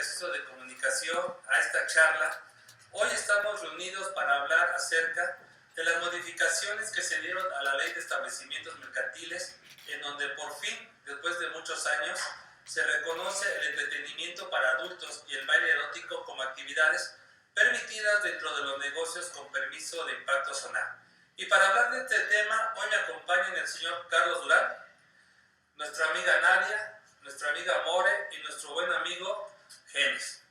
ejercicio de comunicación, a esta charla. Hoy estamos reunidos para hablar acerca de las modificaciones que se dieron a la Ley de Establecimientos Mercantiles, en donde por fin, después de muchos años, se reconoce el entretenimiento para adultos y el baile erótico como actividades permitidas dentro de los negocios con permiso de impacto zonal. Y para hablar de este tema, hoy me acompañan el señor Carlos Durán, nuestra amiga Nadia, nuestra amiga More y nuestro buen amigo Genis.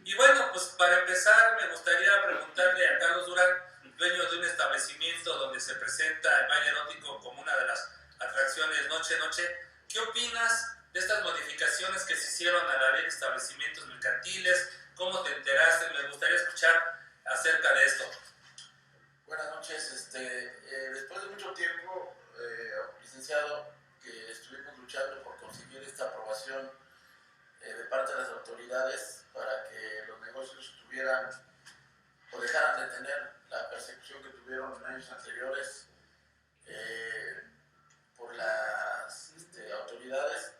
Y bueno, pues para empezar me gustaría preguntarle a Carlos Durán, dueño de un establecimiento donde se presenta el baile erótico como una de las atracciones noche-noche, ¿qué opinas de estas modificaciones que se hicieron a la ley de establecimientos mercantiles? ¿Cómo te enteraste? Me gustaría escuchar acerca de esto. Buenas noches. Después de mucho tiempo, licenciado, que estuvimos luchando por conseguir esta aprobación de parte de las autoridades para que los negocios tuvieran o dejaran de tener la persecución que tuvieron en años anteriores por las autoridades.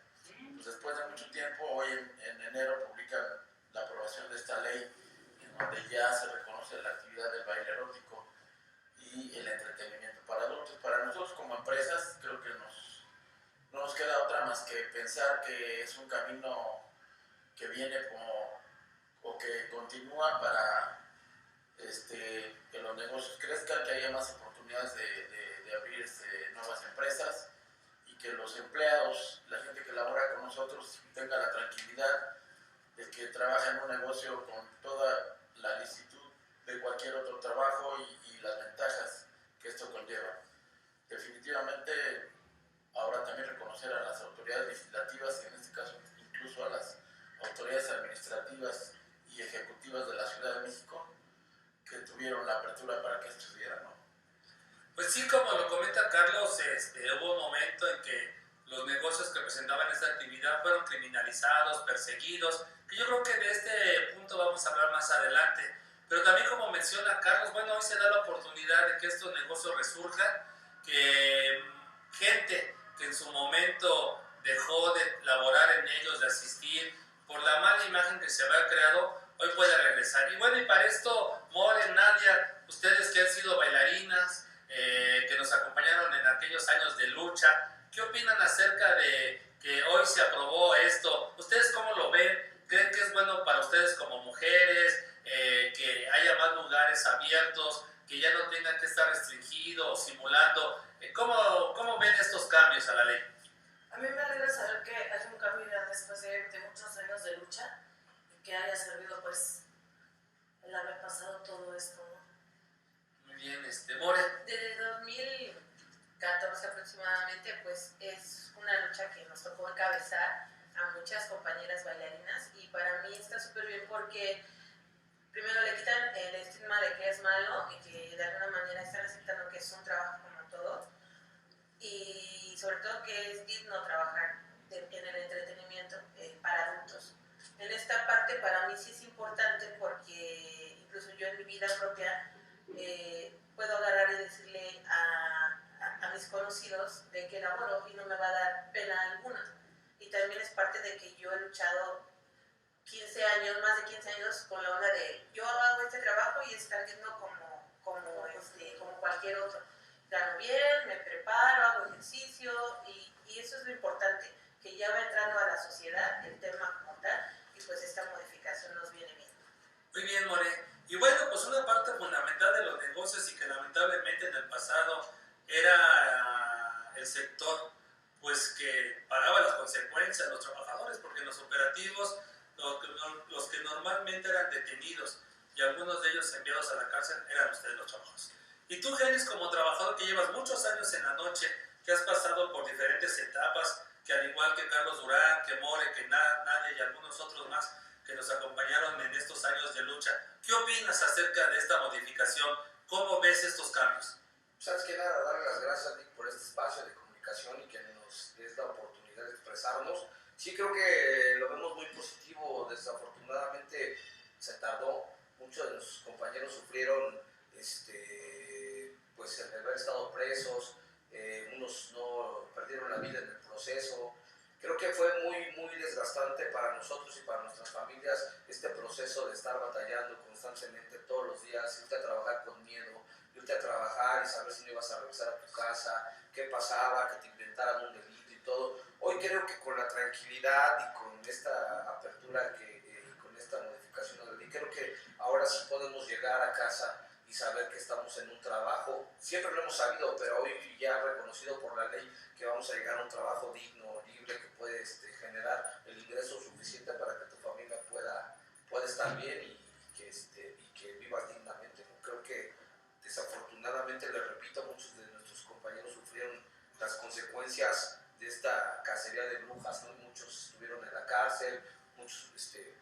Pues después de mucho tiempo, hoy en enero publican la aprobación de esta ley, en donde ya se reconoce la actividad del baile erótico y el entretenimiento para adultos. Para nosotros como empresas, creo que no nos queda otra más que pensar que es un camino que viene o que continúa para que los negocios crezcan, que haya más oportunidades de abrir nuevas empresas y que los empleados, la gente que labora con nosotros, tenga la tranquilidad de que trabaja en un negocio con toda la licitud de cualquier otro trabajo y las ventajas que esto conlleva. Definitivamente, ahora también reconocer a las autoridades legislativas, y en este caso incluso a las autoridades administrativas y ejecutivas de la Ciudad de México, que tuvieron la apertura para que esto se diera, ¿no? Pues sí, como lo comenta Carlos, hubo un momento en que los negocios que presentaban esta actividad fueron criminalizados, perseguidos, que yo creo que de este punto vamos a hablar más adelante. Pero también, como menciona Carlos, bueno, hoy se da la oportunidad de que estos negocios resurjan, que gente que en su momento dejó de laborar en ellos, de asistir, por la mala imagen que se había creado, hoy puede regresar. Y bueno, y para esto, More, Nadia, ustedes que han sido bailarinas, que nos acompañaron en aquellos años de lucha, ¿qué opinan acerca de que hoy se aprobó esto? ¿Ustedes cómo lo ven? ¿Creen que es bueno para ustedes como mujeres, que haya más lugares abiertos, que ya no tengan que estar restringido o simulando? ¿Cómo ven estos cambios a la ley? A mí me alegra saber que hay un cambio ya después de muchos años de lucha y que haya servido pues el haber pasado todo esto, ¿no? Muy bien, More. Desde 2014 aproximadamente, pues es una lucha que nos tocó encabezar a muchas compañeras bailarinas y para mí está súper bien porque primero le quitan el estigma de que es malo y que de alguna manera están aceptando que es un trabajo como todo y sobre todo que es digno trabajar en el entretenimiento para adultos. En esta parte para mí sí es importante porque incluso yo en mi vida propia puedo agarrar y decirle a mis conocidos de que laboro y no me va a dar pena alguna. Y también es parte de que yo he luchado 15 años, más de 15 años con la onda de yo hago este trabajo y es tan digno como cualquier otro. Gano bien, me preparo, hago ejercicio y eso es lo importante, que ya va entrando a la sociedad el tema como tal y pues esta modificación nos viene bien. Muy bien, More. Y bueno, pues una parte fundamental de los negocios y que lamentablemente en el pasado era el sector pues que pagaba las consecuencias de los trabajadores, porque en los operativos los que normalmente eran detenidos y algunos de ellos enviados a la cárcel eran ustedes los trabajadores. Y tú, Genis, como trabajador que llevas muchos años en la noche, que has pasado por diferentes etapas, que al igual que Carlos Durán, que More, que Nadia y algunos otros más que nos acompañaron en estos años de lucha, ¿qué opinas acerca de esta modificación? ¿Cómo ves estos cambios? Pues antes que nada, darle las gracias, Nick, por este espacio de comunicación y que nos des la oportunidad de expresarnos. Sí, creo que lo vemos muy positivo. Desafortunadamente se tardó, muchos de nuestros compañeros sufrieron pues el haber estado presos, unos no perdieron la vida en el proceso. Creo que fue muy desgastante para para nosotros y para nuestras familias este proceso de estar batallando constantemente todos los días, irte a trabajar con miedo, irte a trabajar y saber si no ibas a regresar a tu casa, qué pasaba, que te inventaran un delito y todo. Hoy creo que con la tranquilidad y con esta apertura con esta modificación de la ley, creo que ahora sí podemos llegar a casa y saber que estamos en un trabajo, siempre lo hemos sabido, pero hoy ya reconocido por la ley, que vamos a llegar a un trabajo digno, libre, que puede generar el ingreso suficiente para que tu familia pueda estar bien y que vivas dignamente, ¿no? Creo que desafortunadamente, les repito, muchos de nuestros compañeros sufrieron las consecuencias de esta cacería de brujas, ¿no? Muchos estuvieron en la cárcel, muchos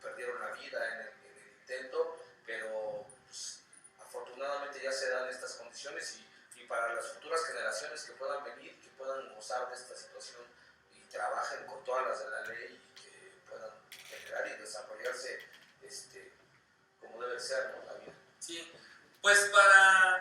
perdieron la vida en el intento, pero pues, afortunadamente ya se dan estas condiciones y para las futuras generaciones que puedan venir, que puedan gozar de esta situación y trabajen con todas las de la ley y que puedan generar y desarrollarse como debe ser, ¿no? La vida. Sí, pues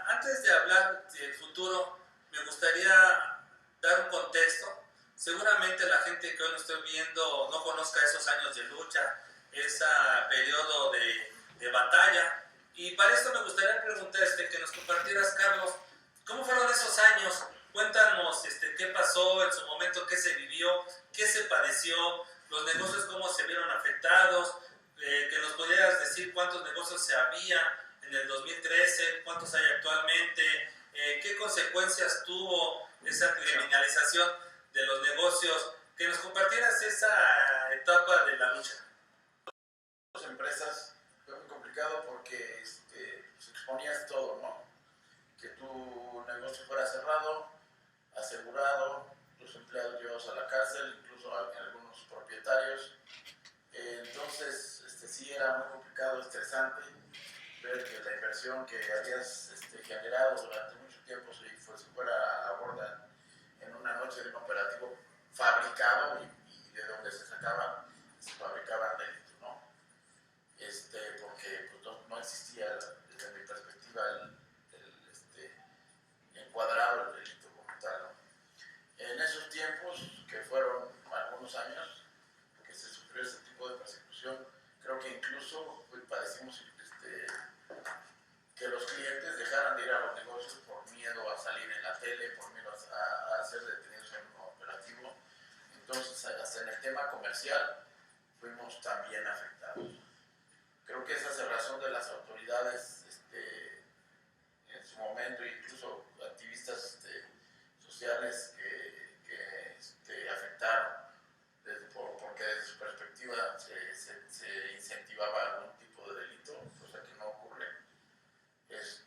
antes de hablar del futuro, me gustaría dar un contexto. Seguramente la gente que hoy nos estoy viendo no conozca esos años de lucha, ese periodo de batalla. Y para esto me gustaría preguntarte, que nos compartieras, Carlos, ¿cómo fueron esos años? Cuéntanos qué pasó en su momento, qué se vivió, qué se padeció, los negocios cómo se vieron afectados, que nos pudieras decir cuántos negocios se había en el 2013, cuántos hay actualmente, qué consecuencias tuvo esa criminalización de los negocios, que nos compartieras esa etapa de la lucha. Las empresas fue muy complicado porque pues exponías todo, ¿no? Que tu negocio fuera cerrado, asegurado, los empleados llevados a la cárcel, incluso algunos propietarios. Entonces, sí era muy complicado, estresante, ver que la inversión que habías generado durante mucho tiempo se fuera a la borda en una noche de un operativo fabricado y de donde se fabricaban delitos, ¿no? Porque pues, no existía, desde mi perspectiva, encuadrado el delito como tal, ¿no? En esos tiempos, que fueron algunos años, que se sufrió ese tipo de persecución, creo que incluso padecimos que los clientes dejaran de ir a los negocios por miedo a salir en la tele, por miedo a ser detenidos en un operativo. Entonces, hasta en el tema comercial fuimos también afectados. Creo que esa es la razón de las autoridades en su momento, incluso activistas sociales que afectaron, porque desde su perspectiva se incentivaba algún tipo de delito, cosa que no ocurre. Pues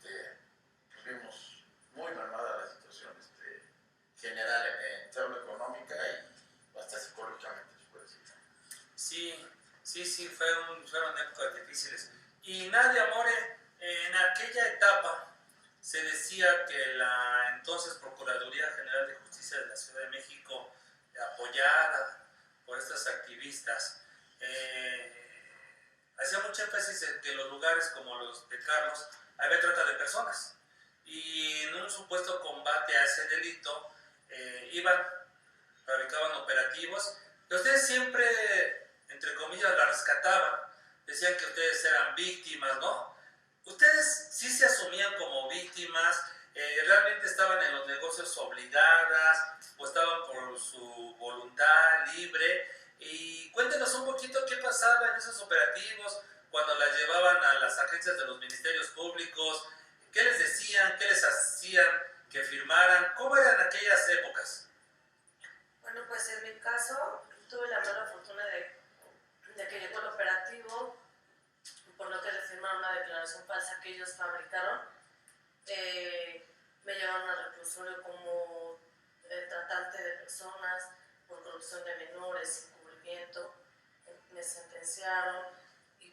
vimos muy mermada la situación general en torno económica y hasta psicológicamente, se puede decir. Sí, fueron épocas difíciles. Y Nadia More, en aquella etapa se decía que la entonces Procuraduría General de Justicia de la Ciudad de México, apoyada por estas activistas, hacía mucho énfasis en que los lugares como los de Carlos había trata de personas, y en un supuesto combate a ese delito fabricaban operativos, y ustedes siempre, entre comillas, la rescataban, decían que ustedes eran víctimas, ¿no? Ustedes sí se asumían como víctimas, realmente estaban en los negocios obligadas o estaban por su voluntad libre. Y cuéntenos un poquito qué pasaba en esos operativos cuando las llevaban a las agencias de los ministerios públicos, qué les decían, qué les hacían que firmaran, cómo eran aquellas épocas. Bueno, pues en mi caso tuve la mala fortuna de que llegó el operativo, por lo que le firmaron una declaración falsa que ellos fabricaron. Me llevaron al reclusorio como tratante de personas por corrupción de menores, encubrimiento. Me sentenciaron,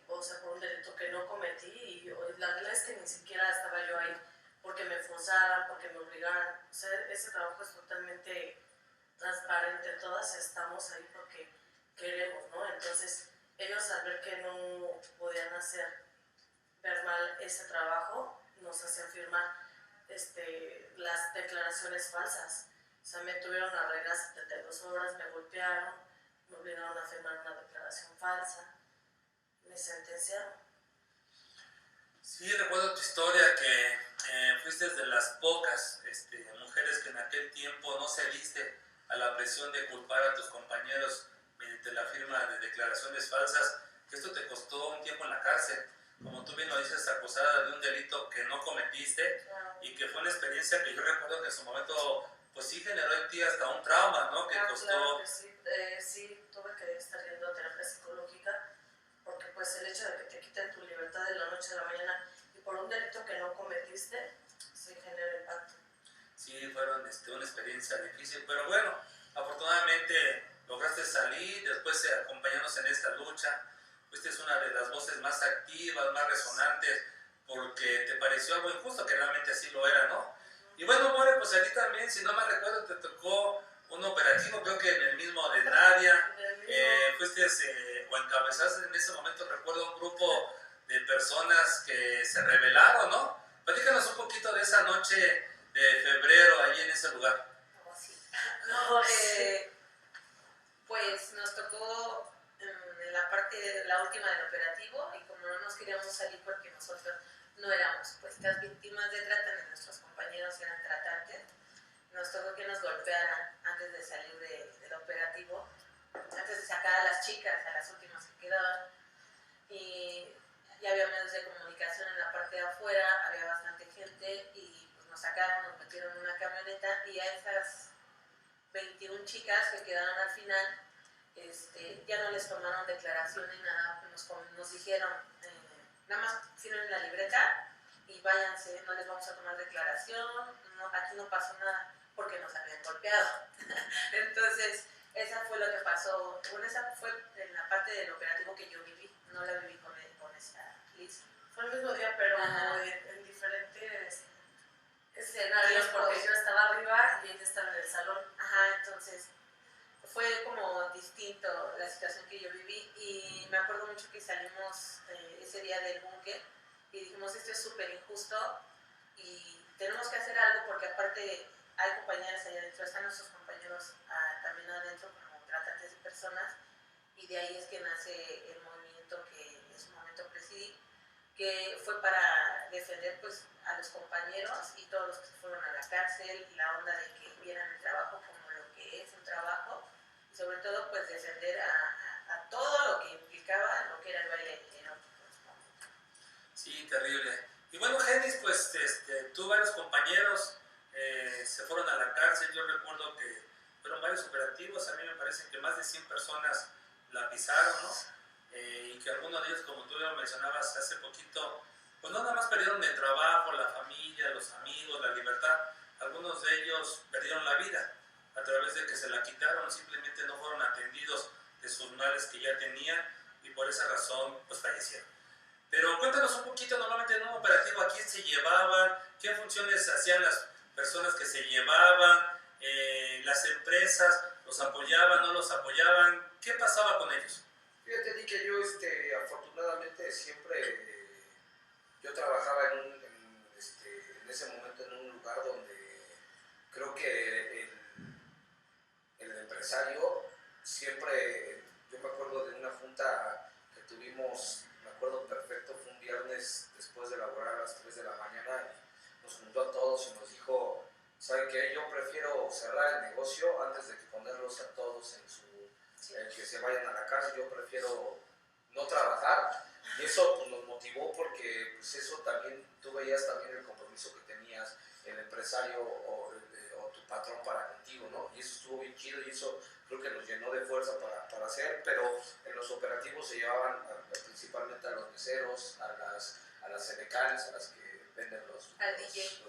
o sea, por un delito que no cometí, y la verdad es que ni siquiera estaba yo ahí porque me forzaran, porque me obligaran. O sea, ese trabajo es totalmente transparente, todas estamos ahí porque queremos, ¿no? Entonces, ellos al ver que no podían hacer ver mal ese trabajo, nos hacían firmar las declaraciones falsas. O sea, me tuvieron a regar 72 horas, me golpearon, me obligaron a firmar una declaración declaración falsa, me sentenciaron. Sí, recuerdo tu historia que fuiste de las pocas mujeres que en aquel tiempo no cediste a la presión de culpar a tus compañeros mediante la firma de declaraciones falsas, que esto te costó un tiempo en la cárcel. Como tú bien lo dices, acusada de un delito que no cometiste y que fue una experiencia que yo recuerdo que en su momento pues sí generó en ti hasta un trauma, ¿no? Que costó... Claro que sí, sí, tuve que estar yendo a terapia psicológica porque pues el hecho de que te quiten tu libertad de la noche a la mañana y por un delito que no cometiste, sí genera impacto. Sí, fueron una experiencia difícil, pero bueno, afortunadamente lograste salir, después acompañarnos en esta lucha. Fuiste una de las voces más activas, más resonantes, porque te pareció algo injusto, que realmente así lo era, ¿no? Y bueno, More, pues a ti también, si no me recuerdo, te tocó un operativo, creo que en el mismo de Nadia, fuiste o encabezaste en ese momento, recuerdo, un grupo de personas que se rebelaron, ¿no? Platícanos un poquito de esa noche de febrero allí en ese lugar. Oh, sí. No, sí. Pues nos tocó en la parte, la última del operativo, y como no nos queríamos salir porque nosotros no éramos pues estas víctimas de trata, ni nuestros compañeros eran tratantes, nos tocó que nos golpearan antes de salir del operativo, antes de sacar a las chicas, a las últimas que quedaban, y ya había medios de comunicación en la parte de afuera, había bastante gente, y pues nos sacaron, nos metieron en una camioneta, y a esas 21 chicas que quedaron al final, ya no les tomaron declaración ni nada, nos dijeron, nada más firmen la libreta y váyanse, no les vamos a tomar declaración, aquí no pasó nada, porque nos habían golpeado. Entonces, esa fue lo que pasó. Bueno, esa fue en la parte del operativo que yo viví, no la viví con esa Liz. Fue el mismo día, pero en diferentes escenarios, porque yo estaba arriba y ella estaba en el salón. Ajá, entonces fue como distinto la situación que yo viví, y me acuerdo mucho que salimos ese día del búnker y dijimos, esto es súper injusto y tenemos que hacer algo, porque aparte hay compañeras allá adentro, están nuestros compañeros también adentro como tratantes de personas, y de ahí es que nace el movimiento que en su momento presidí, que fue para defender pues a los compañeros y todos los que fueron a la cárcel, y la onda de que vieran el trabajo como lo que es un trabajo, y sobre todo pues defender a todo lo que implicaba lo que era el baile erótico. Sí, terrible. Y bueno, Genis, pues tú, varios compañeros se fueron a la cárcel. Yo recuerdo que fueron varios operativos, a mí me parece que más de 100 personas la pisaron, ¿no? Y que algunos de ellos, como tú lo mencionabas hace poquito, pues no nada más perdieron el trabajo, la familia, los amigos, la libertad, algunos de ellos perdieron la vida a través de que se la quitaron, simplemente no fueron atendidos de sus males que ya tenían, y por esa razón pues fallecieron. Pero cuéntanos un poquito, normalmente en un operativo, ¿a quién se llevaban? ¿Qué funciones hacían las personas que se llevaban? ¿Las empresas los apoyaban, no los apoyaban? ¿Qué pasaba con ellos? Fíjate, Di, que yo afortunadamente siempre yo trabajaba en ese momento en un lugar donde creo que el empresario siempre, yo me acuerdo de una junta que tuvimos, me acuerdo perfecto, fue un viernes después de laborar a las 3 de la mañana, y nos juntó a todos y nos dijo, ¿saben qué? Yo prefiero cerrar el negocio antes de que ponerlos a todos en que se vayan a la cárcel. Yo prefiero no trabajar, y eso pues, nos motivó, porque pues, eso también, tú veías también el compromiso que tenías el empresario o tu patrón para contigo, ¿no? Y eso estuvo bien chido, y eso creo que nos llenó de fuerza para hacer. Pero en los operativos se llevaban principalmente a los meseros, a las edecanes, a las que venden los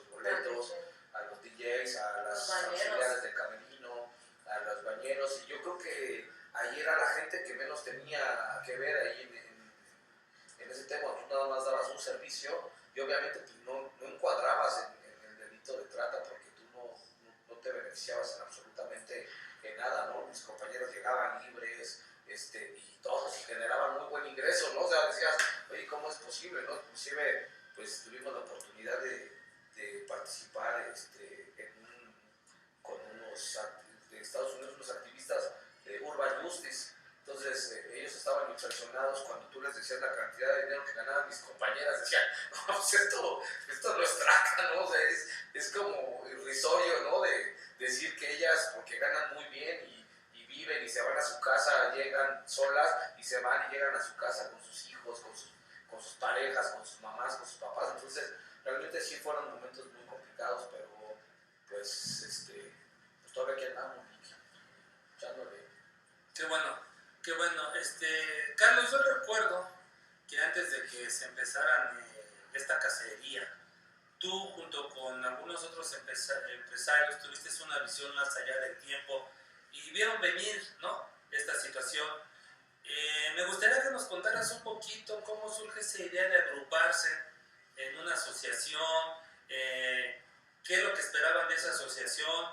boletos, a los DJs, a las auxiliares de camerino, a los bañeros, y yo creo que ahí era la gente que menos tenía que ver ahí en ese tema. Tú nada más dabas un servicio, y obviamente pues, no encuadrabas en el delito de trata, porque tú no te beneficiabas en absolutamente nada, ¿no? Mis compañeros llegaban libres, y todos generaban muy buen ingreso, ¿no? O sea, decías, oye, ¿cómo es posible, no? Inclusive, pues tuvimos la oportunidad de participar con unos de Estados Unidos, unos activistas de Urban Justice. Entonces ellos ellos estaban impresionados cuando tú les decías la cantidad de dinero que ganaban mis compañeras. Decían, no, pues esto no es traca, ¿no? O sea, es como irrisorio, ¿no? De decir que ellas, porque ganan muy bien y viven y se van a su casa, llegan solas y se van y llegan a su casa con sus hijos, con sus parejas, con sus mamás, con sus papás. Entonces, realmente sí fueron momentos muy complicados, pero pues, pues todavía aquí andamos, echándole. Qué bueno, qué bueno. Carlos, yo recuerdo que antes de que se empezaran esta cacería, tú junto con algunos otros empresarios tuviste una visión más allá del tiempo y vieron venir, ¿no?, esta situación. Me gustaría que nos contaras un poquito cómo surge esa idea de agruparse en una asociación, qué es lo que esperaban de esa asociación.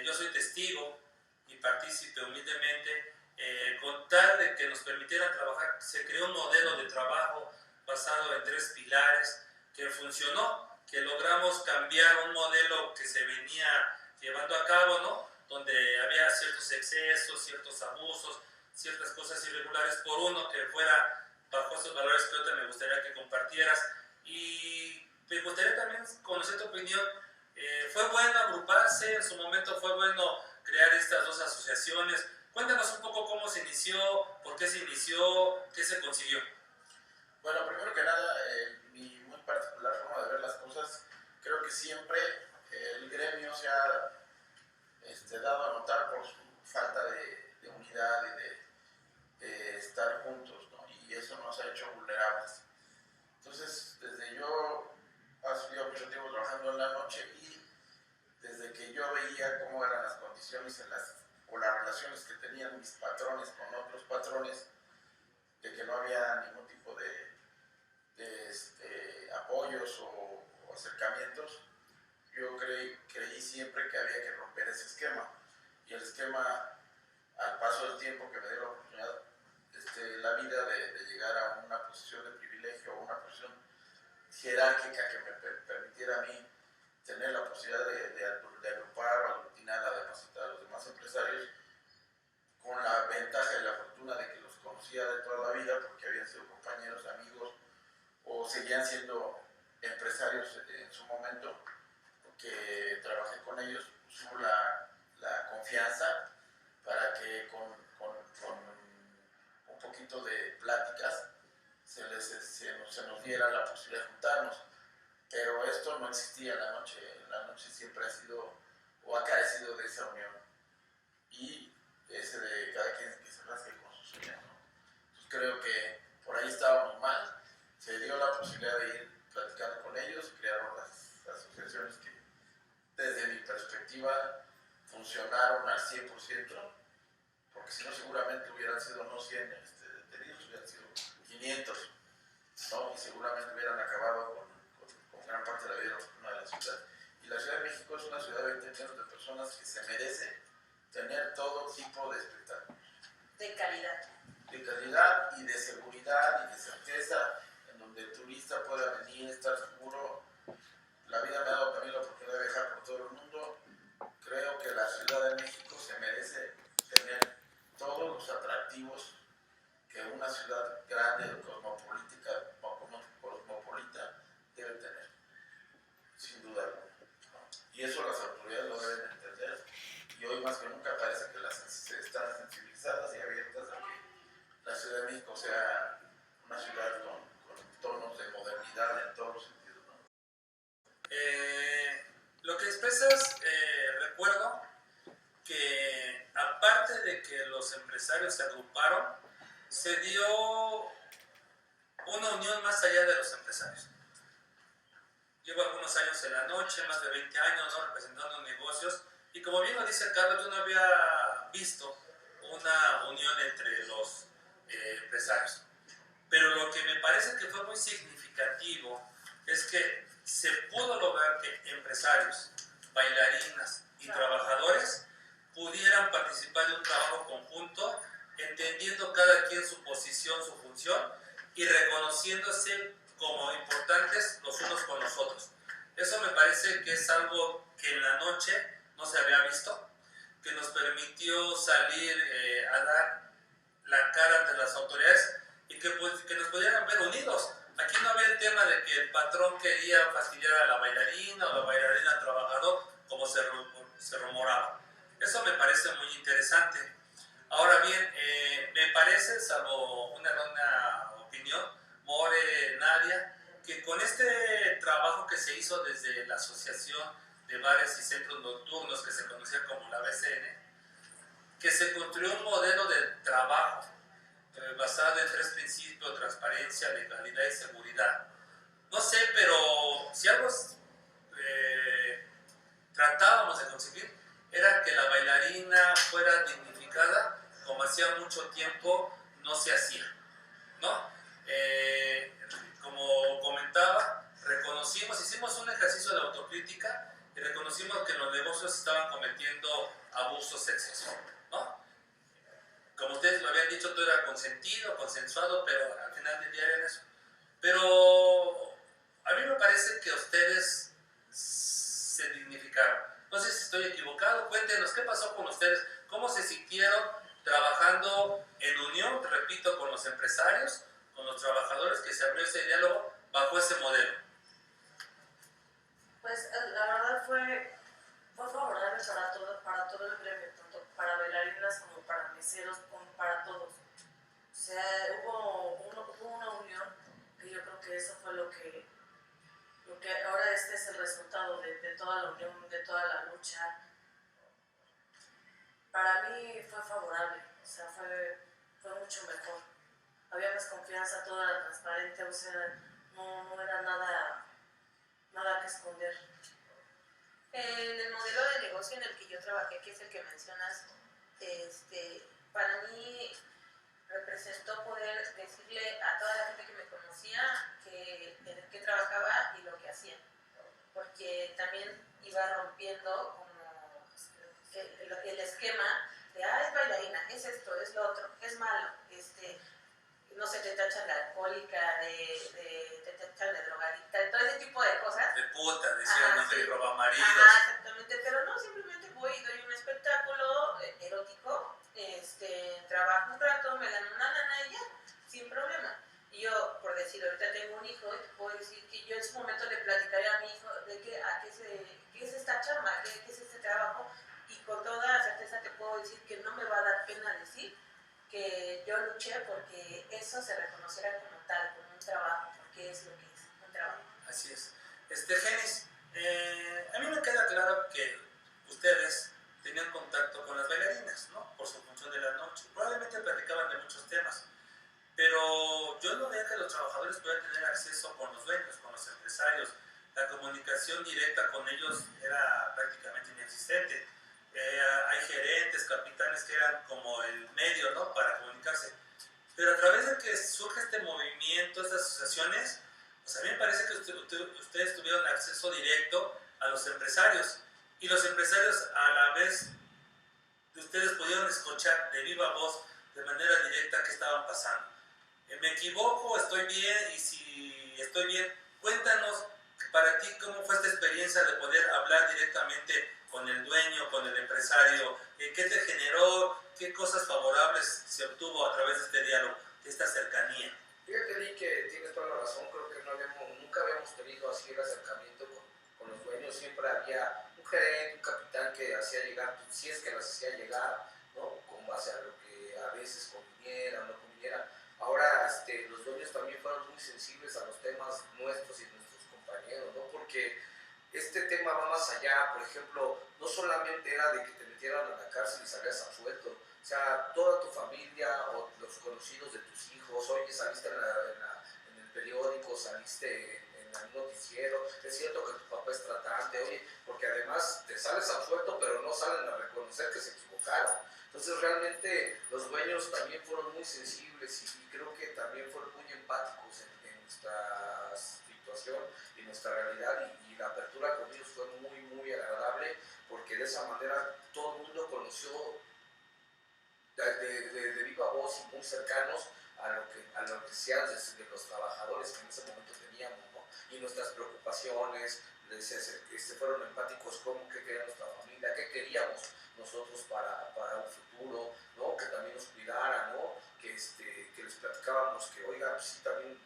Yo soy testigo y partícipe humildemente, con tal de que nos permitieran trabajar. Se creó un modelo de trabajo basado en 3 pilares que funcionó, que logramos cambiar un modelo que se venía llevando a cabo, ¿no?, donde había ciertos excesos, ciertos abusos, ciertas cosas irregulares, por uno que fuera bajo esos valores que ahorita me gustaría que compartieras. Y me gustaría también conocer tu opinión. ¿Fue bueno agruparse? En su momento fue bueno crear estas 2 asociaciones. Cuéntanos un poco cómo se inició, por qué se inició, qué se consiguió. Bueno, primero que nada, mi muy particular forma de ver las cosas, creo que siempre el gremio se ha dado a notar por su falta de unidad y de estar juntos, ¿no? Y eso nos ha hecho vulnerables. Entonces, desde yo había mucho tiempo trabajando en la noche y desde que yo veía cómo eran las condiciones o las relaciones que tenían mis patrones con otros patrones, de que no había ningún tipo de apoyos o acercamientos, yo creí siempre que había que romper ese esquema. Y el esquema, al paso del tiempo que me dio la oportunidad, la vida de llegar a una posición de privilegio o una posición jerárquica que me permitiera a mí tener la posibilidad de agrupar o aglutinar a los demás empresarios, con la ventaja y la fortuna de que los conocía de toda la vida porque habían sido compañeros, amigos o seguían siendo empresarios en su momento, que trabajé con ellos. Hubo la confianza para que con un poquito de pláticas se nos diera la posibilidad de juntarnos. Pero esto no existía en la noche. La noche siempre ha sido o ha carecido de esa unión y ese de cada quien que se rasque con sus uñas, ¿no? Entonces creo que por ahí estábamos mal. Se dio la posibilidad de ir platicando con ellos, crearon las asociaciones que desde mi perspectiva funcionaron al 100%, porque si no seguramente hubieran sido no 100 detenidos, hubieran sido 500, ¿no? Y seguramente hubieran acabado con gran parte de la vida nocturna de la ciudad. Y la Ciudad de México es una ciudad de 20 millones de personas que se merece tener todo tipo de espectáculos. De calidad. De calidad y de seguridad y de certeza, en donde el turista pueda venir, estar seguro. La vida me ha dado también la oportunidad de viajar por todo el mundo. Creo que la Ciudad de México se merece tener todos los atractivos que una ciudad grande, cosmopolita debe tener, sin duda alguna, ¿no? Y eso las autoridades lo deben entender. Y hoy más que nunca parece que están sensibilizadas y abiertas a que la Ciudad de México sea una ciudad con tonos de modernidad en todos los sentidos, ¿no? Lo que expresas, recuerdo que aparte de que los empresarios se agruparon, se dio una unión más allá de los empresarios. Llevo algunos años en la noche, más de 20 años, ¿no?, representando negocios, y como bien lo dice Carlos, yo no había visto una unión entre los empresarios. Pero lo que me parece que fue muy significativo es que se pudo lograr que empresarios, bailarinas y trabajadores pudieran participar de un trabajo conjunto, entendiendo cada quien su posición, su función y reconociéndose como importantes los unos con los otros. Eso me parece que es algo que en la noche no se había visto, que nos permitió salir a dar la cara ante no quería fastidiar a la bailarina o la bailarina al trabajador, como se rumoraba. Eso me parece muy interesante. Ahora bien, me parece, salvo una errónea opinión, More, Nadia, que con este trabajo que se hizo desde la Asociación de Bares y Centros Nocturnos, que se conocía como la BCN, que se construyó un modelo de trabajo basado en 3 principios: transparencia, legalidad y seguridad. No sé, pero si algo tratábamos de conseguir era que la bailarina fuera dignificada, como hacía mucho tiempo no se hacía, ¿no? Como comentaba, hicimos un ejercicio de autocrítica y reconocimos que los negocios estaban cometiendo abusos sexuales, ¿no? Como ustedes lo habían dicho, todo era consentido, consensuado, pero al final del día era eso. Pero a mí me parece que ustedes se dignificaron. No sé si estoy equivocado, cuéntenos qué pasó con ustedes, cómo se sintieron trabajando en unión, repito, con los empresarios, con los trabajadores, que se abrió ese diálogo bajo ese modelo. Pues la verdad fue favorable para todo el gremio, tanto para bailarinas como para meseros, como para todos. O sea, hubo una unión, que yo creo que eso fue lo que ahora este es el resultado de toda la unión, de toda la lucha. Para mí fue favorable, o sea, fue mucho mejor. Había más confianza, todo era transparente, o sea, no era nada que esconder. En el modelo de negocio en el que yo trabajé, que es el que mencionas, para mí representó poder decirle a toda la gente que me conocía en el que trabajaba y lo que hacía, porque también iba rompiendo como el esquema de, es bailarina, es esto, es lo otro, es malo, no sé, te tachan de alcohólica, te tachan de drogadicta, de todo ese tipo de cosas. De puta, decían, no sé, roba maridos. Exactamente, pero no, simplemente voy y doy un espectáculo erótico, trabajo un rato, me gano una lana y ya, sin problema. Y yo, por decir, ahorita tengo un hijo, y te puedo decir que yo en su momento le platicaré a mi hijo de qué es esta chamba, qué es este trabajo, y con toda certeza te puedo decir que no me va a dar pena decir que yo luché porque eso se reconociera como tal, como un trabajo, porque es lo que es, un trabajo. Así es. Genis, a mí me queda claro que ustedes tenían contacto con las bailarinas, ¿no? Por su función de la noche. Probablemente platicaban de muchos temas, pero yo no veía que los trabajadores pudieran tener acceso con los dueños, con los empresarios. La comunicación directa con ellos era prácticamente inexistente. Hay gerentes, capitanes que eran como el medio, ¿no?, para comunicarse. Pero a través de que surge este movimiento, estas asociaciones, pues a mí me parece que ustedes tuvieron acceso directo a los empresarios. Y los empresarios, a la vez, ustedes pudieron escuchar de viva voz, de manera directa, qué estaban pasando. ¿Me equivoco? ¿Estoy bien? Y si estoy bien, cuéntanos para ti cómo fue esta experiencia de poder hablar directamente con el dueño, con el empresario. ¿Qué te generó? ¿Qué cosas favorables se obtuvo a través de este diálogo, de esta cercanía? Fíjate, Lee, que tienes toda la razón. Creo que nunca habíamos tenido así el acercamiento con los dueños. Siempre había un gerente, un capitán que hacía llegar, si es que las hacía llegar, ¿no?, con base a lo que a veces conviniera o no conviniera. Ahora los dueños también fueron muy sensibles a los temas nuestros y nuestros compañeros, ¿no? Porque este tema va más allá. Por ejemplo, no solamente era de que te metieran a la cárcel y salías absuelto. O sea, toda tu familia o los conocidos de tus hijos, oye, saliste en el periódico, saliste en el noticiero, es cierto que tu papá es tratante, oye, porque además te sales absuelto, pero no salen a reconocer que se equivocaron. Entonces realmente los dueños también fueron muy sensibles y creo que también fueron muy empáticos en nuestra situación y nuestra realidad, y la apertura con ellos fue muy, muy agradable, porque de esa manera todo el mundo conoció de viva voz y muy cercanos a lo que sean de los trabajadores que en ese momento teníamos, ¿no? Y nuestras preocupaciones, fueron empáticos como qué quería nuestra familia, qué queríamos nosotros para un futuro, ¿no? Que también nos cuidaran, ¿no? Que les platicábamos que, oiga, pues sí, también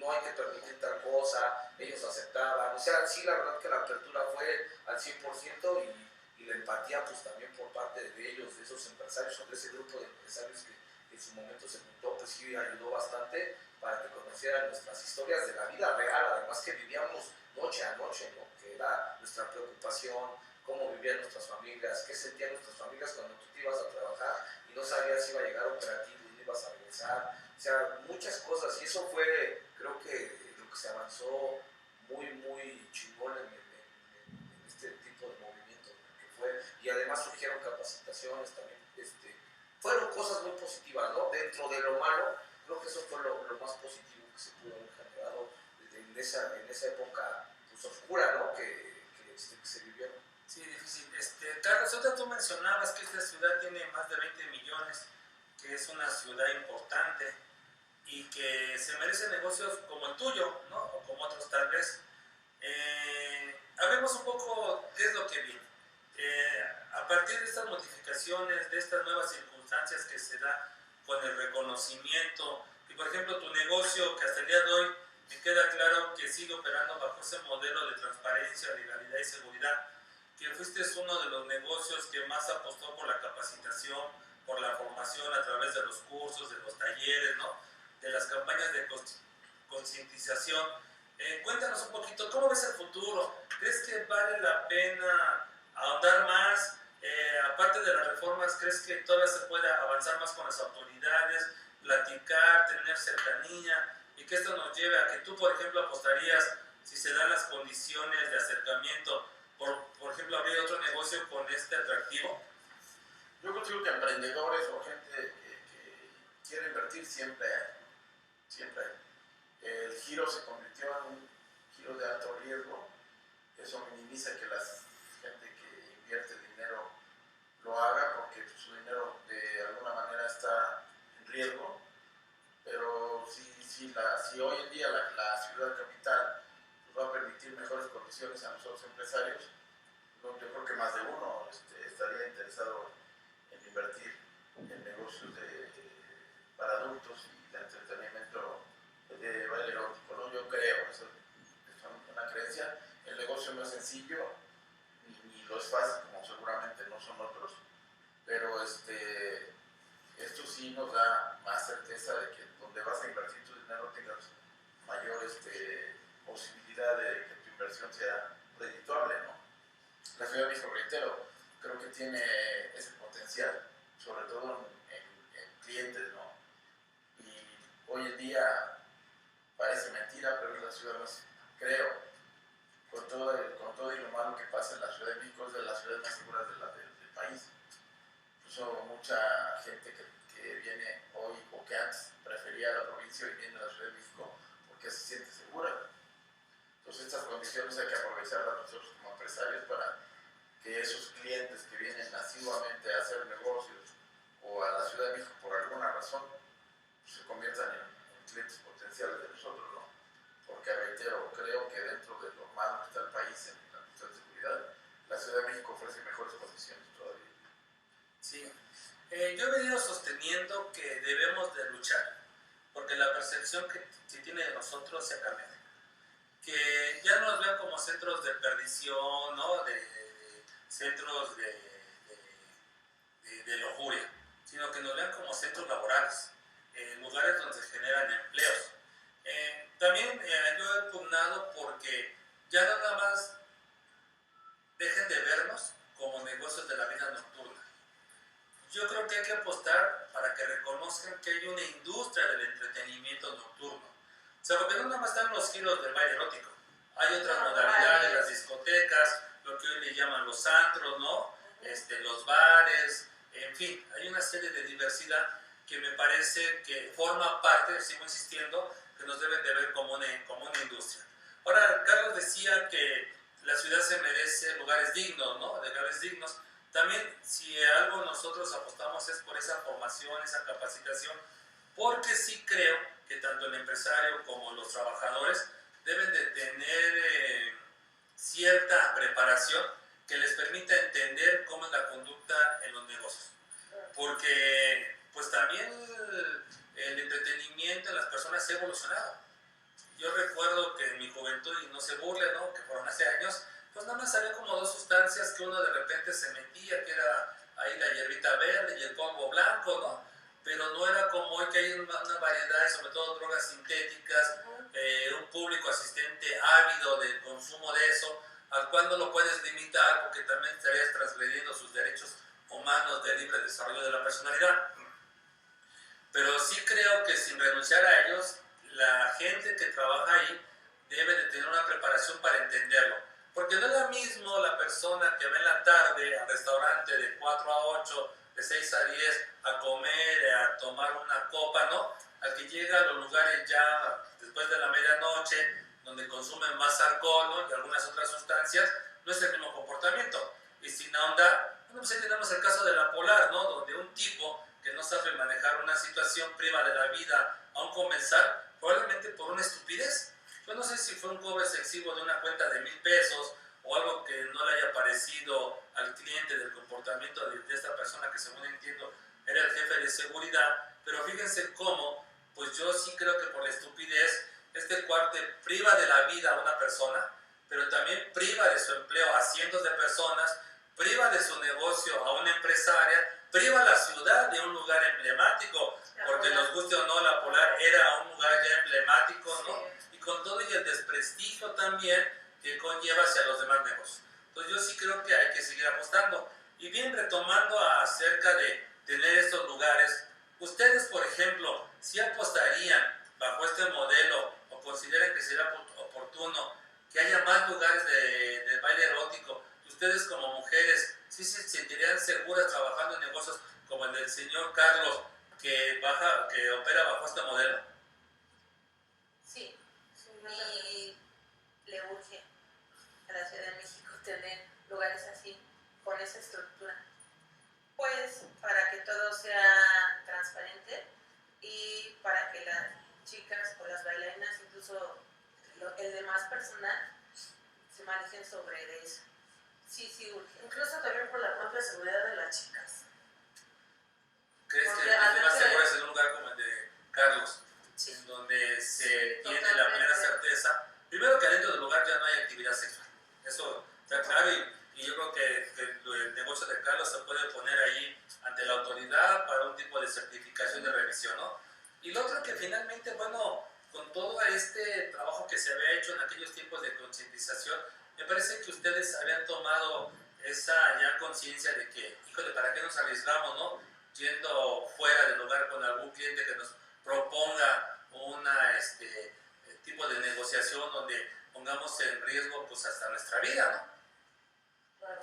no hay que permitir tal cosa, ellos aceptaban, o sea, sí, la verdad que la apertura fue al 100% y la empatía pues también por parte de ellos, de esos empresarios, o de ese grupo de empresarios que en su momento se juntó, pues sí ayudó bastante para que conocieran nuestras historias de la vida real, además que vivíamos noche a noche, ¿no? Que era nuestra preocupación, cómo vivían nuestras familias, qué sentían nuestras familias cuando tú te ibas a trabajar y no sabías si iba a llegar operativo y no ibas a regresar, o sea, muchas cosas, y eso fue, creo que lo que se avanzó muy chingón en este tipo de movimiento que fue, y además surgieron capacitaciones también, fueron cosas muy positivas, ¿no? Dentro de lo malo, creo que eso fue lo más positivo que se pudo haber generado en esa época pues, oscura, ¿no? Que se vivió. Sí, difícil. Carlos, ahorita tú mencionabas que esta ciudad tiene más de 20 millones, que es una ciudad importante y que se merece negocios como el tuyo, ¿no? O como otros tal vez. Hablemos un poco qué es lo que viene. A partir de estas modificaciones, de estas nuevas circunstancias que se da con el reconocimiento, y por ejemplo tu negocio que hasta el día de hoy me queda claro que sigue operando bajo ese modelo de transparencia, legalidad y seguridad, que fuiste uno de los negocios que más apostó por la capacitación, por la formación a través de los cursos, de los talleres, ¿no? De las campañas de concientización. Cuéntanos un poquito, ¿cómo ves el futuro? ¿Crees que vale la pena ahondar más? Aparte de las reformas, ¿crees que todavía se puede avanzar más con las autoridades, platicar, tener cercanía? Y que esto nos lleve a que tú, por ejemplo, apostarías, si se dan las condiciones de acercamiento, por ejemplo, abrir otro negocio con este atractivo. Yo considero que emprendedores o gente que quiere invertir siempre hay. El giro se convirtió en un giro de alto riesgo. Eso minimiza que la gente que invierte dinero lo haga porque su dinero de alguna manera está en riesgo. Pero si hoy en día la ciudad capital nos va a permitir mejores condiciones a nosotros empresarios, yo creo que más de uno estaría interesado en invertir en negocios para adultos y de entretenimiento de baile erótico, ¿no? Yo creo, eso es una creencia. El negocio no es sencillo ni lo es fácil, como seguramente no son otros, pero esto sí nos da más certeza de que donde vas a invertir tu dinero tengas mayor posibilidad de que tu inversión sea redituable, ¿no? La Ciudad de México, reitero, creo que tiene ese potencial, sobre todo en clientes, ¿no? Y hoy en día parece mentira, pero es la ciudad más, creo, con todo y lo malo que pasa en la Ciudad de México, es de las ciudades más seguras del país. Incluso mucha gente que viene hoy o que antes prefería la provincia y viene a la Ciudad de México porque se siente segura. Entonces estas condiciones hay que aprovecharlas nosotros como empresarios para que esos clientes que vienen asiduamente a hacer negocios o a la Ciudad de México por alguna razón pues, se conviertan en clientes potenciales de nosotros, ¿no? Porque reitero, creo que dentro de lo malo que está el país en la cuestión de seguridad, la Ciudad de México ofrece mejores condiciones todavía. Sí. Yo he venido sosteniendo que debemos de luchar porque la percepción que se tiene de nosotros se ha cambiado. Que ya no nos vean como centros de perdición, ¿no? De centros de lujuria, sino que nos vean como centros laborales, lugares donde se generan empleos. También yo he pugnado porque ya nada más dejen de vernos como negocios de la vida nocturna. Yo creo que hay que apostar para que reconozcan que hay una industria del entretenimiento nocturno. O sea, porque no nada más están los giros del baile erótico. Hay otras modalidades, las discotecas, lo que hoy le llaman los antros, ¿no? Los bares, en fin, hay una serie de diversidad que me parece que forma parte, sigo insistiendo, que nos deben de ver como una industria. Ahora, Carlos decía que la ciudad se merece lugares dignos, ¿no? De lugares dignos. También, si algo nosotros apostamos es por esa formación, esa capacitación, porque sí creo que tanto el empresario como los trabajadores deben de tener cierta preparación que les permita entender cómo es la conducta en los negocios. Porque, pues también el entretenimiento en las personas se ha evolucionado. Yo recuerdo que en mi juventud, y no se burle, ¿no?, que fueron hace años, pues nada más había como 2 sustancias que uno de repente se metía, que era ahí la hierbita verde y el polvo blanco, ¿no? Pero no era como hoy que hay una variedad, sobre todo drogas sintéticas, un público asistente ávido del consumo de eso, al cual no lo puedes limitar porque también estarías transgrediendo sus derechos humanos de libre desarrollo de la personalidad. Pero sí creo que sin renunciar a ellos, la gente que trabaja ahí debe de tener una preparación para entenderlo. Porque no es lo mismo la persona que va en la tarde al restaurante de 4 a 8, de 6 a 10, a comer, a tomar una copa, ¿no? Al que llega a los lugares ya después de la medianoche, donde consumen más alcohol, ¿no?, y algunas otras sustancias, no es el mismo comportamiento. Y sin ahondar, bueno, pues ahí tenemos el caso de la Polar, ¿no?, donde un tipo que no sabe manejar una situación priva de la vida a un comenzar, probablemente por una estupidez. Yo no sé si fue un cobro excesivo de una cuenta de 1,000 pesos o algo que no le haya parecido al cliente del comportamiento de esta persona que, según entiendo, era el jefe de seguridad. Pero fíjense cómo, pues yo sí creo que por la estupidez este cuate priva de la vida a una persona, pero también priva de su empleo a cientos de personas, priva de su negocio a una empresaria, priva a la ciudad de un lugar emblemático, porque nos guste o no, la Polar era un lugar ya emblemático, ¿no? Y con todo y el desprestigio también que conlleva hacia los demás negocios. Entonces yo sí creo que hay que seguir apostando. Y bien, retomando acerca de tener estos lugares, ustedes, por ejemplo, si apostarían bajo este modelo o consideran que sería oportuno que haya más lugares de baile erótico, ustedes como mujeres sí se sentirían seguras trabajando en negocios como el del señor Carlos, que opera bajo este modelo. Sí, y le urge a la Ciudad de México tener lugares así, con esa estructura, pues para que todo sea transparente y para que las chicas o las bailarinas, incluso el demás personal, se manejen sobre de eso. Sí, urge. Incluso también por la propia seguridad de las chicas. ¿Crees Porque que es más seguro en un lugar como el de Carlos, sí, en donde se tiene la totalmente. plena certeza, primero que adentro del lugar ya no hay actividad sexual? Eso está claro, y yo creo que el negocio de Carlos se puede poner ahí ante la autoridad para un tipo de certificación de revisión, ¿no? Y lo otro que finalmente, bueno, con todo este trabajo que se había hecho en aquellos tiempos de concientización, me parece que ustedes habían tomado esa ya conciencia de que, híjole, ¿para qué nos arriesgamos, no?, yendo fuera del lugar con algún cliente que nos proponga una tipo de negociación donde pongamos en riesgo pues hasta nuestra vida, ¿no? Claro.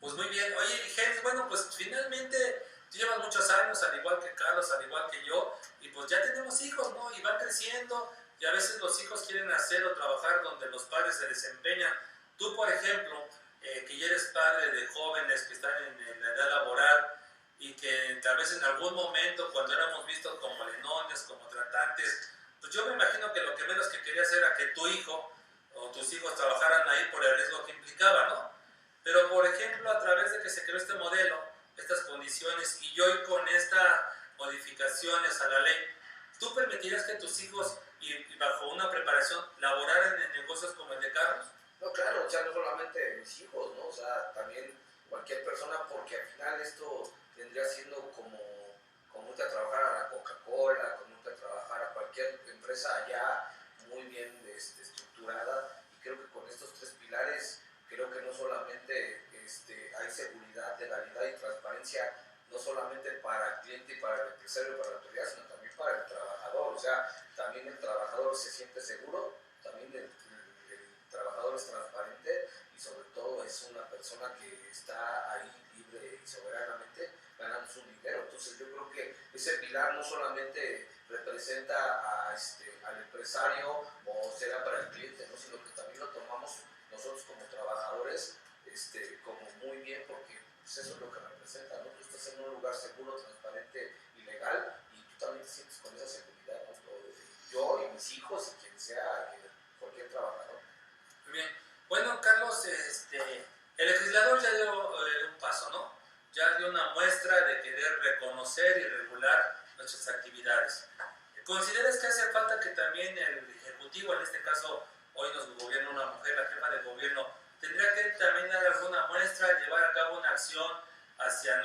Pues muy bien. Oye, Genis, bueno, pues finalmente tú llevas muchos años, al igual que Carlos, al igual que yo, y pues ya tenemos hijos, ¿no? Y van creciendo, y a veces los hijos quieren hacer o trabajar donde los padres se desempeñan. Tú, por ejemplo, que ya eres padre de jóvenes que están en la edad laboral y que tal vez en algún momento, cuando éramos vistos como lenones, como tratantes, pues yo me imagino que lo que menos que querías era que tu hijo o tus hijos trabajaran ahí por el riesgo que implicaba, ¿no? Pero, por ejemplo, a través de que se creó este modelo, estas condiciones, y hoy con estas modificaciones a la ley, ¿tú permitirías que tus hijos, y bajo una preparación, laboraran en negocios como el de Carlos? No, claro, o sea, no solamente mis hijos, ¿no? O sea, también cualquier persona, porque al final esto vendría siendo como irte a trabajar a la Coca-Cola, como irte a trabajar a cualquier empresa ya muy bien estructurada, y creo que con estos 3 pilares, creo que no solamente hay seguridad, legalidad y transparencia, no solamente para el cliente y para el empresario, para la autoridad, sino también para el trabajador. O sea, también el trabajador se siente seguro, también el trabajador es transparente y sobre todo es una persona que está ahí libre y soberanamente ganando su dinero. Entonces yo creo que ese pilar no solamente representa al empresario o será para el cliente, ¿no?, sino que también lo tomamos nosotros como trabajadores como muy bien, porque pues, eso es lo que representa, ¿no? Tú estás en un lugar seguro, transparente y legal, y tú también te sientes con esa seguridad, ¿no? Yo y mis hijos y quien sea, cualquier trabajador. Muy bien. Bueno, Carlos, el legislador ya dio un paso, ¿no? Ya dio una muestra de querer reconocer y regular nuestras actividades. ¿Consideras que hace falta que también el Ejecutivo, en este caso hoy nos gobierna una mujer, la jefa de gobierno, tendría que también dar alguna muestra, llevar a cabo una acción hacia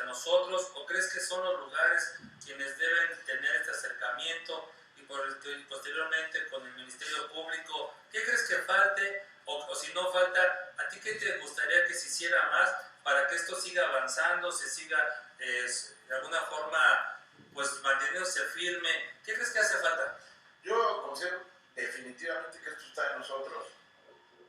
nosotros, o crees que son los lugares quienes deben tener este acercamiento y posteriormente con el Ministerio Público? ¿Qué crees que falte? O si no falta, ¿a ti qué te gustaría que se hiciera más para que esto siga avanzando, se siga de alguna forma pues manteniéndose firme? ¿Qué crees que hace falta? Yo considero definitivamente que esto está en nosotros.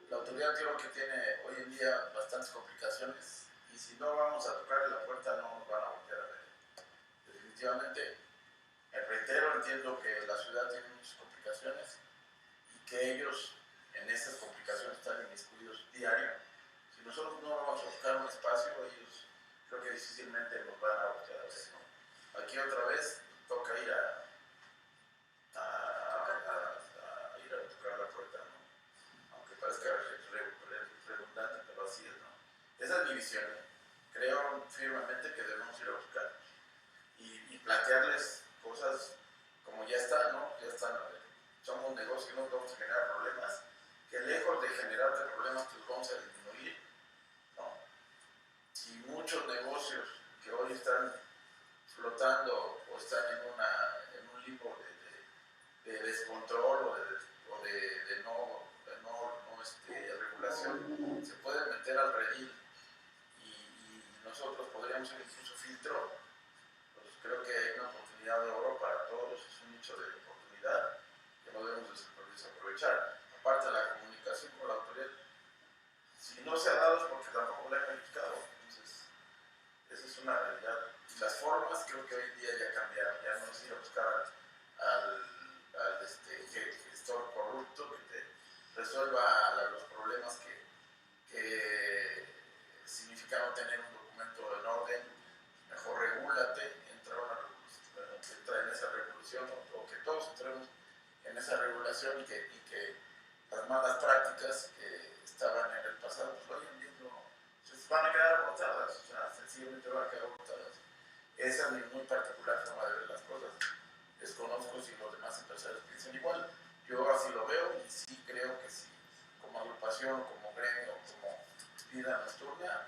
La autoridad creo que tiene hoy en día bastantes complicaciones y si no vamos a tocarle la puerta no nos van a volver a ver. Definitivamente, me reitero, entiendo que la ciudad tiene muchas complicaciones y que ellos en esas complicaciones están inmiscuidos diario. Si nosotros no vamos a buscar un espacio, ellos creo que difícilmente nos van a volver a ver, ¿no? Aquí otra vez toca ir a tocar la puerta, ¿no? Aunque parezca redundante, pero así es, ¿no? Esa es mi visión. Creo firmemente que debemos ir a buscar y plantearles cosas como ya están, ¿no? Ya están, somos un negocio que no vamos a generar problemas, que lejos de generarte problemas te los vamos a disminuir, ¿no? Y muchos negocios que hoy están flotando o están en un limbo de descontrol o de no regulación, se pueden meter al redil y nosotros podríamos ser incluso filtro. Pues creo que hay una oportunidad de oro para todos, es un nicho de oportunidad que no debemos desaprovechar. Aparte de la comunicación con la autoridad, si no se ha dado es porque tampoco la han verificado. Entonces, esa es una realidad. Y las formas creo que hoy en día ya cambiaron, ya no es ir a buscar al gestor corrupto que te resuelva los problemas que significa no tener un documento en orden. Mejor regúlate, entra en esa revolución, o que todos entremos en esa regulación y que las malas prácticas que estaban en el pasado, pues hoy en día no, se van a quedar abortadas, o sea, sencillamente van a quedar abortadas. Esa es mi muy particular forma de ver las cosas. Desconozco si los demás empresarios piensan igual. Yo así lo veo y sí creo que si como agrupación, como gremio, como vida nocturna,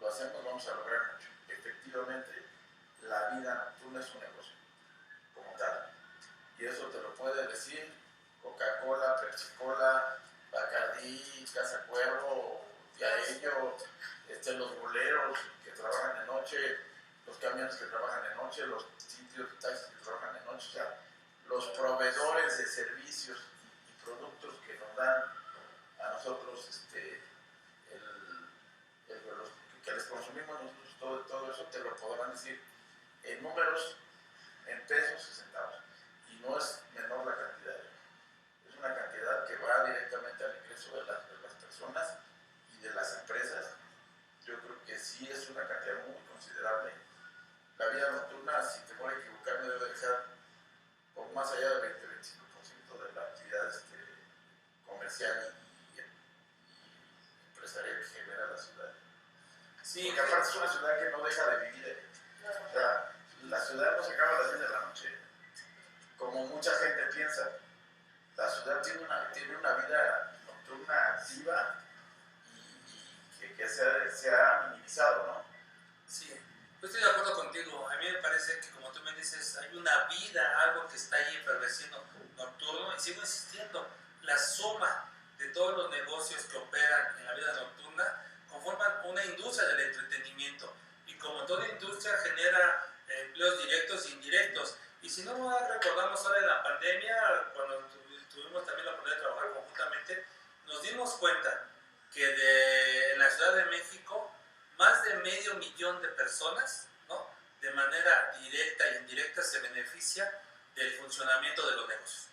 lo hacemos, vamos a lograr mucho. Efectivamente, la vida nocturna es un negocio, como tal. Y eso te lo puede decir Coca-Cola, Pepsi-Cola, Bacardí, Casa Cuervo, Diaello, los boleros que trabajan de noche, los camiones que trabajan de noche, los sitios de taxis que trabajan de noche, o sea, los proveedores de servicios y productos que nos dan a nosotros, los que les consumimos nosotros, todo eso te lo podrán decir en números, en pesos y centavos. Y no es menor la cantidad, es una cantidad que va directamente al ingreso de las personas y de las empresas. Yo creo que sí es una cantidad muy considerable. La vida nocturna, si te voy a equivocar, me debe dejar por más allá del 20-25% de la actividad comercial y empresarial que genera la ciudad. Sí, porque aparte es una ciudad que no deja de vivir. O sea, la ciudad no se acaba a las 10 de la noche, como mucha gente piensa. La ciudad tiene una vida nocturna activa y que se ha minimizado, ¿no? Sí, yo estoy de acuerdo contigo. A mí me parece que, como tú me dices, hay una vida, algo que está ahí efervesciendo nocturno, y sigo insistiendo, la suma de todos los negocios que operan en la vida nocturna conforman una industria del entretenimiento, y como toda industria genera empleos directos e indirectos. Y si no recordamos ahora en la pandemia, cuando tuvimos también la oportunidad de trabajar conjuntamente, nos dimos cuenta que en la Ciudad de México más de 500,000 de personas, ¿no?, de manera directa e indirecta se beneficia del funcionamiento de los negocios.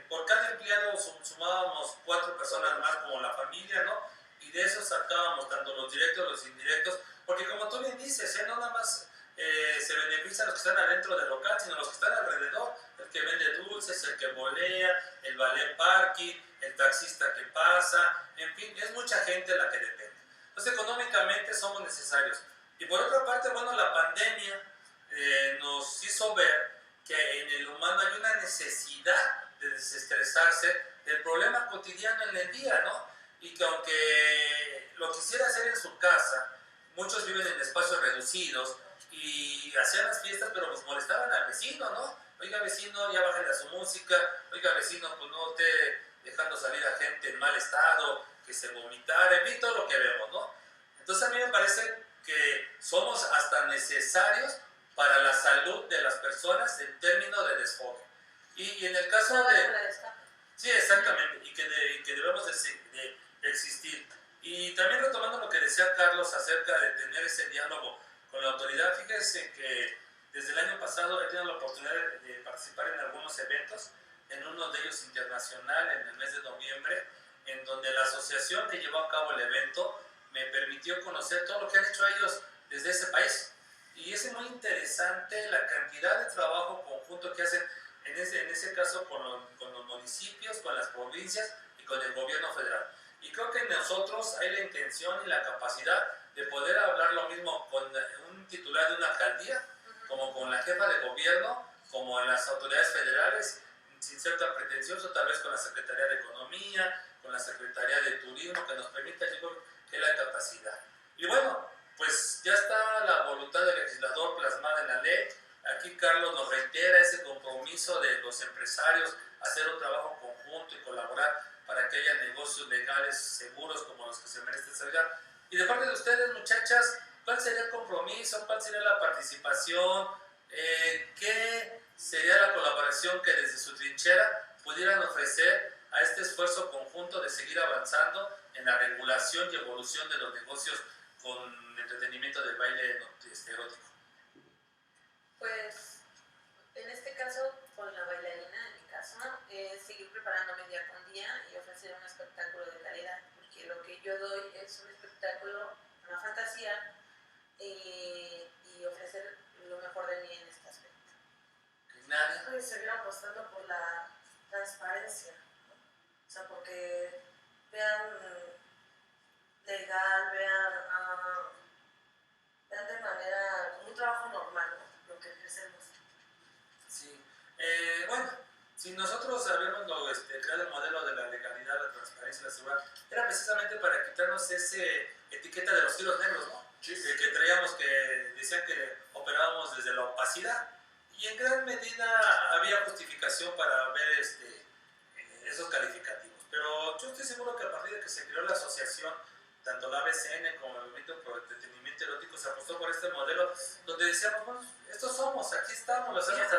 Por cada empleado sumábamos 4 personas más como la familia, ¿no? Y de eso sacábamos tanto los directos como los indirectos, porque como tú bien dices, no nada más se benefician los que están adentro del local, sino los que están alrededor, el que vende dulces, el que volea, el valet parking, el taxista que pasa, en fin, es mucha gente la que depende. Entonces, económicamente somos necesarios. Y por otra parte, bueno, la pandemia nos hizo ver que en el humano hay una necesidad de desestresarse del problema cotidiano en el día, ¿no? Y que aunque lo quisiera hacer en su casa, muchos viven en espacios reducidos y hacían las fiestas, pero pues molestaban al vecino, ¿no? Oiga, vecino, ya bájale a su música. Oiga, vecino, pues no esté dejando salir a gente en mal estado, que se vomitara, en fin, todo lo que vemos, ¿no? Entonces a mí me parece que somos hasta necesarios para la salud de las personas en términos de desfogue. Y en el caso de... Sí, exactamente, y que debemos de existir. Y también retomando lo que decía Carlos acerca de tener ese diálogo con la autoridad, fíjense que desde el año pasado he tenido la oportunidad de participar en algunos eventos, en uno de ellos internacional en el mes de noviembre, en donde la asociación que llevó a cabo el evento me permitió conocer todo lo que han hecho ellos desde ese país. Y es muy interesante la cantidad de trabajo conjunto que hacen, en ese caso con los municipios, con las provincias y con el gobierno federal. Y creo que en nosotros hay la intención y la capacidad de poder hablar lo mismo con un titular de una alcaldía, como con la jefa de gobierno, como en las autoridades federales, sin ser tan pretencioso, tal vez con la Secretaría de Economía, con la Secretaría de Turismo, que nos permita, yo creo que la capacidad. Y bueno, pues ya está la voluntad del legislador plasmada en la ley. Aquí Carlos nos reitera ese compromiso de los empresarios hacer un trabajo conjunto y colaborar para que haya negocios legales seguros como los que se merecen ser. Y de parte de ustedes, muchachas, ¿cuál sería el compromiso? ¿Cuál sería la participación? ¿Qué sería la colaboración que desde su trinchera pudieran ofrecer a este esfuerzo conjunto de seguir avanzando en la regulación y evolución de los negocios con entretenimiento del baile erótico? Pues en este caso, con la bailarina, en mi caso, seguir preparándome día con día y ofrecer un espectáculo de calidad, porque lo que yo doy es un espectáculo, una fantasía, y ofrecer lo mejor de mí en este aspecto. Nadie. Y seguir apostando por la transparencia, ¿no? O sea, porque vean legal, vean de manera, como un trabajo normal, ¿no? Lo que ejercemos. Sí. Bueno, si nosotros habíamos creado el modelo de la legalidad, la transparencia y la seguridad, era precisamente para quitarnos esa etiqueta de los hilos negros, ¿no? Sí. Que traíamos, que decían que operábamos desde la opacidad, y en gran medida había justificación para ver esos calificativos. Pero yo estoy seguro que a partir de que se creó la asociación, tanto la ABCN como el Movimiento por Entretenimiento Erótico, se apostó por este modelo donde decíamos, bueno, estos somos, aquí estamos, lo hacemos.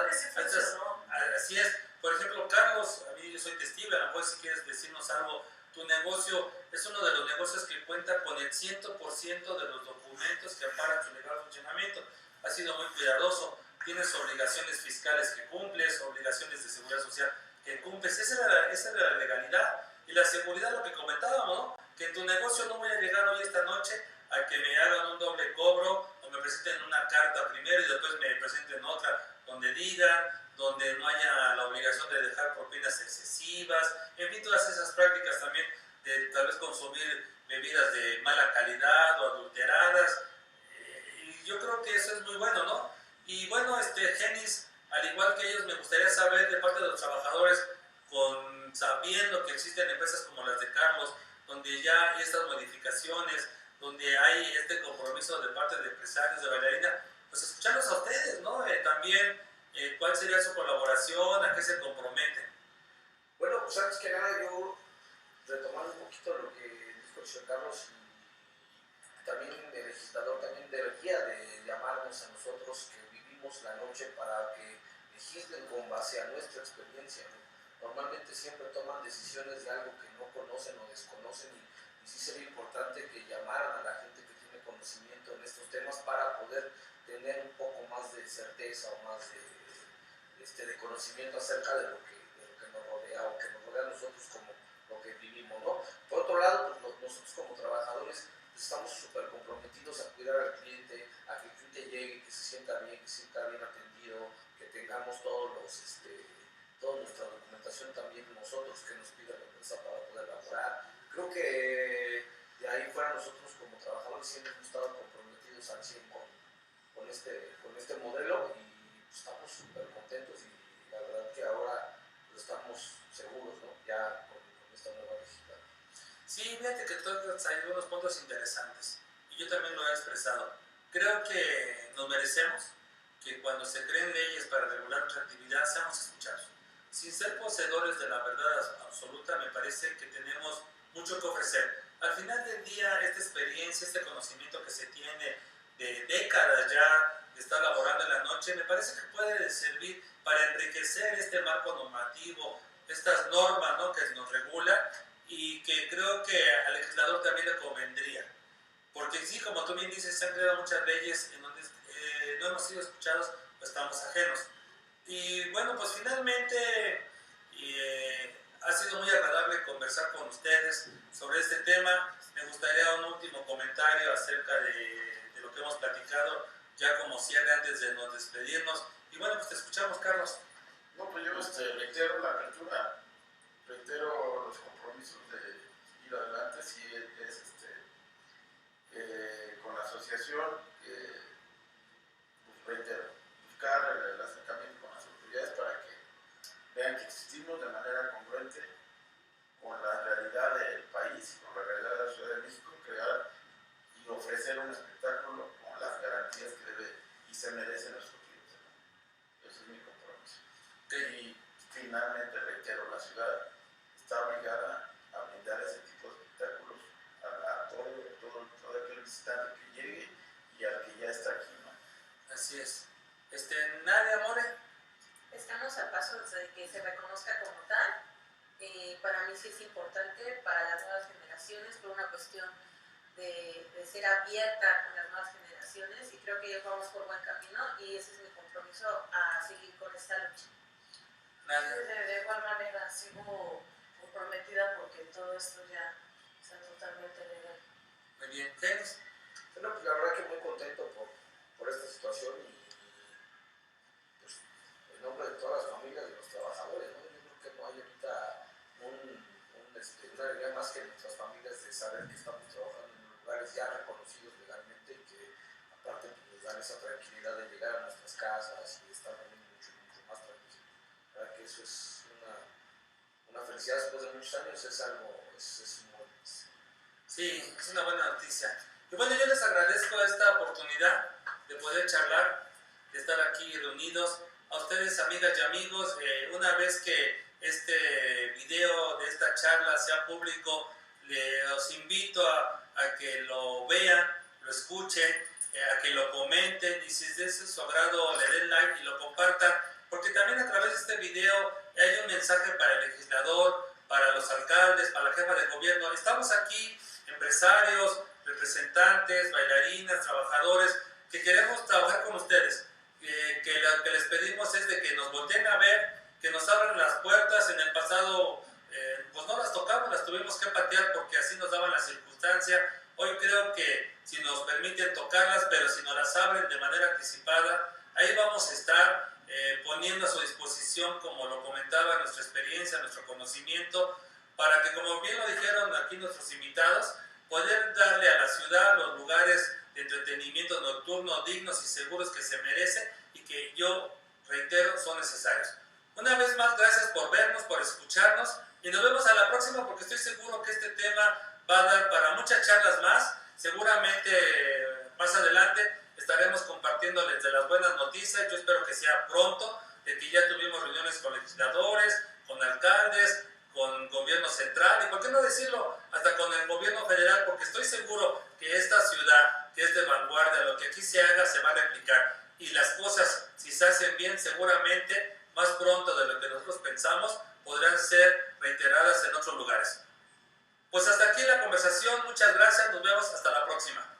Así es. Por ejemplo, Carlos, a mí yo soy testigo, a lo mejor si quieres decirnos algo, tu negocio es uno de los negocios que cuenta con el 100% de los documentos que amparan su legal funcionamiento. Has sido muy cuidadoso, tienes obligaciones fiscales que cumples, obligaciones de seguridad social que cumples. Esa era la legalidad. Y la seguridad, lo que comentábamos, ¿no? Que en tu negocio no voy a llegar hoy esta noche a que me hagan un doble cobro o me presenten una carta primero y después me presenten otra donde digan, donde no haya la obligación de dejar propinas excesivas, en fin, todas esas prácticas también de tal vez consumir bebidas de mala calidad o adulteradas. Y yo creo que eso es muy bueno, ¿no? Y bueno, Genis, al igual que ellos, me gustaría saber de parte de los trabajadores, sabiendo que existen empresas como las de Carlos, donde ya hay estas modificaciones, donde hay este compromiso de parte de empresarios de bailarina, pues escucharlos a ustedes, ¿no? También, ¿cuál sería su colaboración? ¿A qué se comprometen? Bueno, pues antes que nada yo, retomando un poquito lo que dijo el señor Carlos, y también el legislador también debería de llamarnos a nosotros que vivimos la noche para que legislen con base a nuestra experiencia, ¿no? Normalmente siempre toman decisiones de algo que no conocen o desconocen, y sí sería importante que llamaran a la gente que tiene conocimiento en estos temas para poder tener un poco más de certeza o más de conocimiento acerca de lo que nos rodea o que nos rodea a nosotros como lo que vivimos, ¿no? Por otro lado, pues nosotros como trabajadores estamos súper comprometidos a cuidar al cliente, a que el cliente llegue, que se sienta bien atendido, que tengamos toda nuestra documentación también nosotros que nos pide la empresa para poder elaborar. Creo que de ahí fuera nosotros como trabajadores siempre hemos estado comprometidos al 100 con este modelo, y pues estamos súper contentos contentos y la verdad que ahora estamos seguros, ¿no? Ya con esta nueva legislatura. Sí, fíjate que todos hay unos puntos interesantes y yo también lo he expresado. Creo que nos merecemos que cuando se creen leyes para regular nuestra actividad seamos escuchados. Sin ser poseedores de la verdad absoluta, me parece que tenemos mucho que ofrecer. Al final del día, esta experiencia, este conocimiento que se tiene de décadas ya de estar laborando en la noche, me parece que puede servir para enriquecer este marco normativo, estas normas, ¿no?, que nos regulan, y que creo que al legislador también le convendría. Porque sí, como tú bien dices, se han creado muchas leyes en donde no hemos sido escuchados o estamos ajenos. Y bueno, pues finalmente ha sido muy agradable conversar con ustedes sobre este tema. Me gustaría un último comentario acerca de lo que hemos platicado, ya como cierre antes de nos despedirnos. Y bueno, pues te escuchamos, Carlos. No, pues yo reitero la apertura, reitero los compromisos de ir adelante, si es con la asociación, pues reitero, buscar el acercamiento con las autoridades para que vean que existimos de manera congruente con la realidad del país, con la realidad de la Ciudad de México, crear y ofrecer un espectáculo con las garantías que debe y se merece nuestro cliente. Ese es mi compromiso. Y finalmente reitero, la ciudad está obligada a brindar ese tipo de espectáculos a todo aquel visitante que llegue y al que ya está aquí, ¿no? Así es. Nadia, More. Estamos a pasos de que se reconozca como tal. Para mí sí es importante para las nuevas generaciones por una cuestión de ser abierta con las nuevas generaciones, y creo que ya vamos por buen camino y ese es mi compromiso a seguir con esta lucha. De igual manera sigo comprometida porque todo esto ya sea totalmente legal. Muy bien. ¿Tienes? Bueno, pues la verdad que muy contento por esta situación y pues en nombre de todas las familias y los trabajadores, ¿no? Yo creo que no hay ahorita una alegría más que nuestras familias de saber que estamos trabajando en lugares ya reconocidos legalmente y que aparte pues, nos dan esa tranquilidad de llegar a nuestras casas y de estar mucho más tranquilos. La verdad que eso es una felicidad después de muchos años, es algo, es muy... Sí, es una buena noticia. Y bueno, yo les agradezco esta oportunidad de poder charlar, de estar aquí reunidos. A ustedes, amigas y amigos, una vez que este video de esta charla sea público, los invito a que lo vean, lo escuchen, a que lo comenten y si es de su agrado le den like y lo compartan, porque también a través de este video hay un mensaje para el legislador, para los alcaldes, para la jefa de gobierno. Estamos aquí, empresarios, representantes, bailarinas, trabajadores, que queremos trabajar con ustedes. Que lo que les pedimos es de que nos volteen a ver, que nos abran las puertas. En el pasado pues no las tocamos, las tuvimos que patear porque así nos daban las circunstancias. Hoy creo que si nos permiten tocarlas, pero si nos las abren de manera anticipada, ahí vamos a estar poniendo a su disposición, como lo comentaba, nuestra experiencia, nuestro conocimiento, para que, como bien lo dijeron aquí nuestros invitados, poder darle a la ciudad los lugares de entretenimiento nocturno dignos y seguros que se merece y que yo reitero son necesarios. Una vez más, gracias por vernos, por escucharnos y nos vemos a la próxima, porque estoy seguro que este tema va a dar para muchas charlas más. Seguramente más adelante estaremos compartiéndoles de las buenas noticias. Yo espero que sea pronto, de que ya tuvimos reuniones con legisladores, con alcaldes, con gobierno central y, por qué no decirlo, hasta con el gobierno federal, porque estoy seguro que esta ciudad, que es de vanguardia, lo que aquí se haga se va a replicar y las cosas, si se hacen bien, seguramente más pronto de lo que nosotros pensamos, podrán ser reiteradas en otros lugares. Pues hasta aquí la conversación, muchas gracias, nos vemos hasta la próxima.